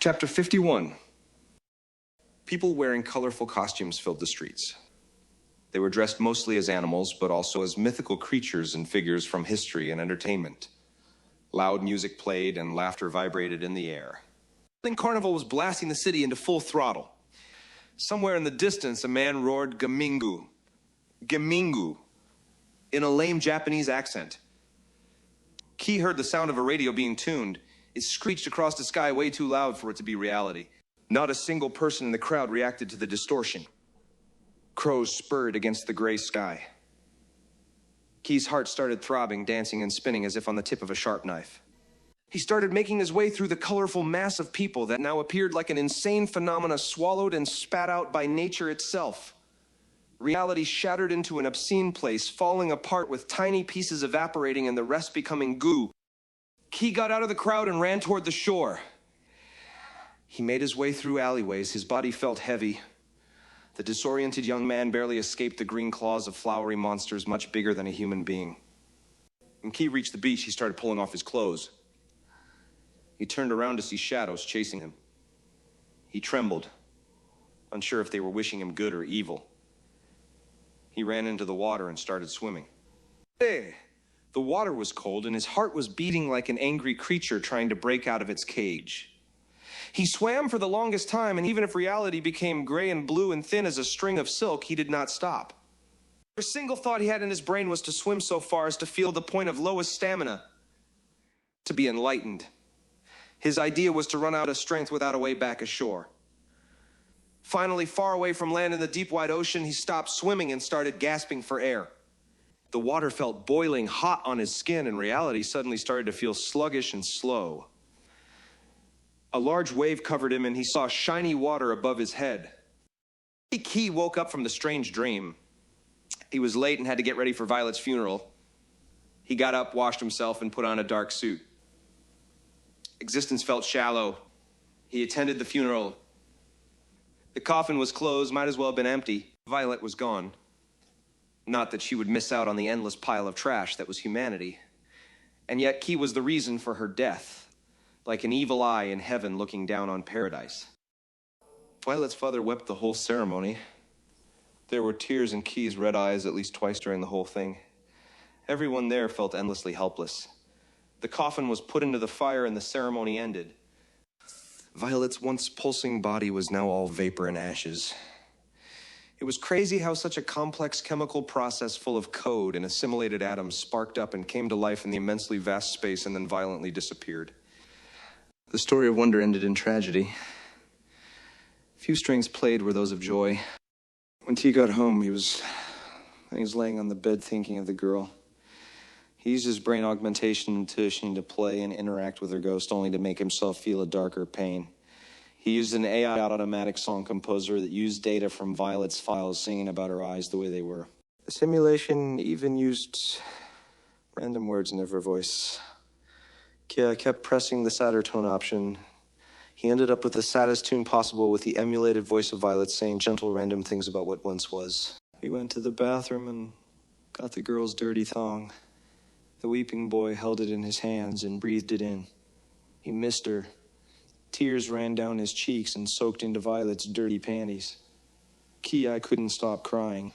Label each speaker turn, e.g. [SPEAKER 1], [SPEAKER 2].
[SPEAKER 1] Chapter 51. People wearing colorful costumes filled the streets. They were dressed mostly as animals, but also as mythical creatures and figures from history and entertainment. Loud music played and laughter vibrated in the air. The carnival was blasting the city into full throttle. Somewhere in the distance, a man roared Gamingu. Gamingu. In a lame Japanese accent. Key heard the sound of a radio being tuned. It screeched across the sky way too loud for it to be reality. Not a single person in the crowd reacted to the distortion. Crows spurred against the gray sky. Key's heart started throbbing, dancing and spinning as if on the tip of a sharp knife. He started making his way through the colorful mass of people that now appeared like an insane phenomena swallowed and spat out by nature itself. Reality shattered into an obscene place, falling apart with tiny pieces evaporating and the rest becoming goo. Key got out of the crowd and ran toward the shore. He made his way through alleyways. His body felt heavy. The disoriented young man barely escaped the green claws of flowery monsters much bigger than a human being. When Key reached the beach, he started pulling off his clothes. He turned around to see shadows chasing him. He trembled, unsure if they were wishing him good or evil. He ran into the water and started swimming. Hey! The water was cold, and his heart was beating like an angry creature trying to break out of its cage. He swam for the longest time, and even if reality became gray and blue and thin as a string of silk, he did not stop. The single thought he had in his brain was to swim so far as to feel the point of lowest stamina, to be enlightened. His idea was to run out of strength without a way back ashore. Finally, far away from land in the deep, wide ocean, he stopped swimming and started gasping for air. The water felt boiling hot on his skin, and reality suddenly started to feel sluggish and slow. A large wave covered him, and he saw shiny water above his head. Key woke up from the strange dream. He was late and had to get ready for Violet's funeral. He got up, washed himself, and put on a dark suit. Existence felt shallow. He attended the funeral. The coffin was closed, might as well have been empty. Violet was gone. Not that she would miss out on the endless pile of trash that was humanity. And yet Key was the reason for her death, like an evil eye in heaven looking down on paradise. Violet's father wept the whole ceremony. There were tears in Key's red eyes at least twice during the whole thing. Everyone there felt endlessly helpless. The coffin was put into the fire and the ceremony ended. Violet's once pulsing body was now all vapor and ashes. It was crazy how such a complex chemical process full of code and assimilated atoms sparked up and came to life in the immensely vast space and then violently disappeared. The story of wonder ended in tragedy. Few strings played were those of joy. When T got home, he was laying on the bed thinking of the girl. He used his brain augmentation and intuition to play and interact with her ghost only to make himself feel a darker pain. He used an AI automatic song composer that used data from Violet's files, singing about her eyes the way they were. The simulation even used random words in her voice. Kia kept pressing the sadder tone option. He ended up with the saddest tune possible with the emulated voice of Violet saying gentle random things about what once was. He went to the bathroom and got the girl's dirty thong. The weeping boy held it in his hands and breathed it in. He missed her. Tears ran down his cheeks and soaked into Violet's dirty panties. Key, I couldn't stop crying.